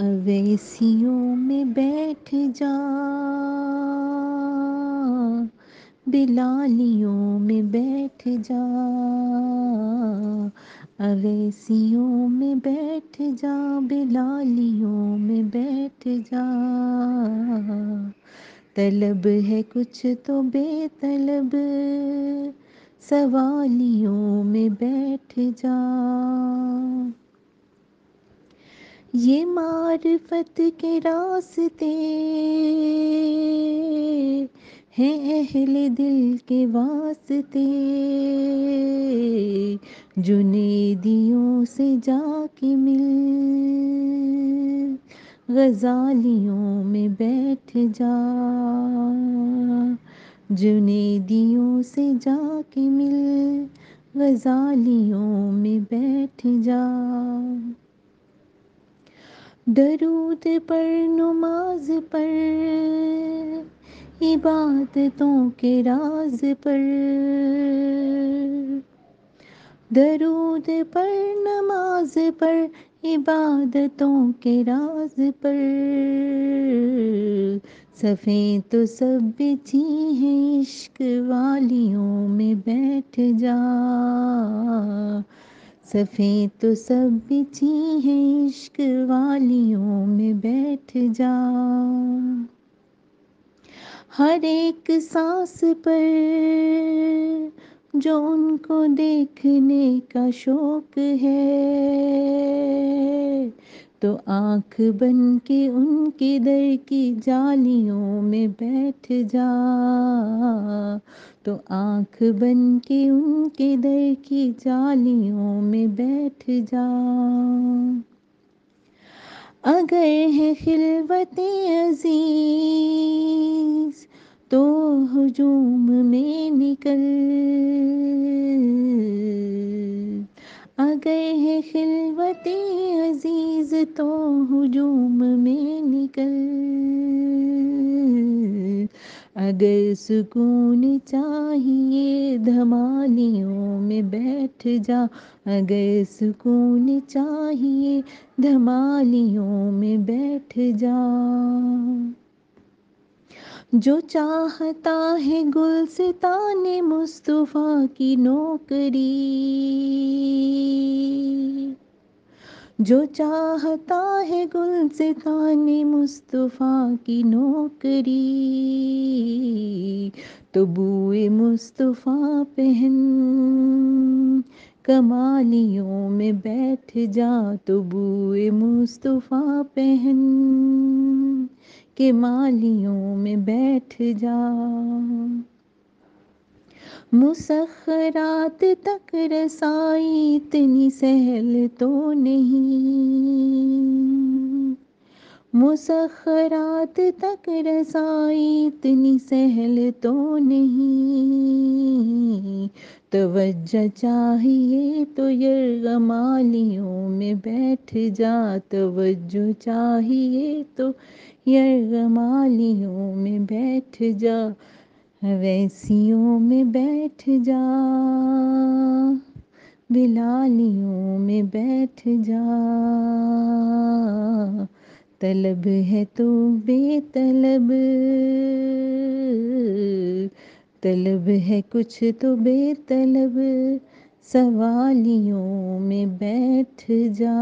اویسیوں میں بیٹھ جا، بلالیوں میں بیٹھ جا، اویسیوں میں بیٹھ جا، بلالیوں میں بیٹھ جا، طلب ہے کچھ تو بے طلب، سوالیوں میں بیٹھ جا، یہ معرفت کے راستے ہیں اہل دل کے واسطے، جنیدیوں سے جا کے مل، غزالیوں میں بیٹھ جا، جنیدیوں سے جا کے مل، غزالیوں میں بیٹھ جا، درود پر نماز پر، عبادتوں کے راز پر، درود پر نماز پر، عبادتوں کے راز پر، صفیں تو سب بچھی ہیں عشق والیوں میں بیٹھ جا، صفیں تو سب بچھی ہیں عشق والیوں میں بیٹھ جا، ہر ایک سانس پر جو ان کو دیکھنے کا شوق ہے، تو آنکھ بن کے ان کے در کی جالیوں میں بیٹھ جا، تو آنکھ بن کے ان کے در کی جالیوں میں بیٹھ جا، اگر ہے خلوت عزیز تو ہجوم میں نکل، اگر ہے خلوت عزیز تو ہجوم میں نکل، اگر سکون چاہیے دھمالیوں میں بیٹھ جا، اگر سکون چاہیے دھمالیوں میں بیٹھ جا، جو چاہتا ہے گلستان مصطفیٰ کی نوکری، جو چاہتا ہے گلستان مصطفیٰ کی نوکری، تو بوئے مصطفیٰ پہن کمالیوں میں بیٹھ جا، تو بوئے مصطفیٰ پہن کے مالیوں میں بیٹھ جا، مسخرات تک رسائی اتنی سہل تو نہیں، مسخرات تک رسائی اتنی سہل تو نہیں، توجہ چاہیے تو یرغمالیوں میں بیٹھ جا، توجہ چاہیے تو یرغمالیوں میں بیٹھ جا، اویسیوں میں بیٹھ جا، بلالیوں میں بیٹھ جا، طلب ہے تو بے طلب، طلب ہے کچھ تو بے طلب، سوالیوں میں بیٹھ جا۔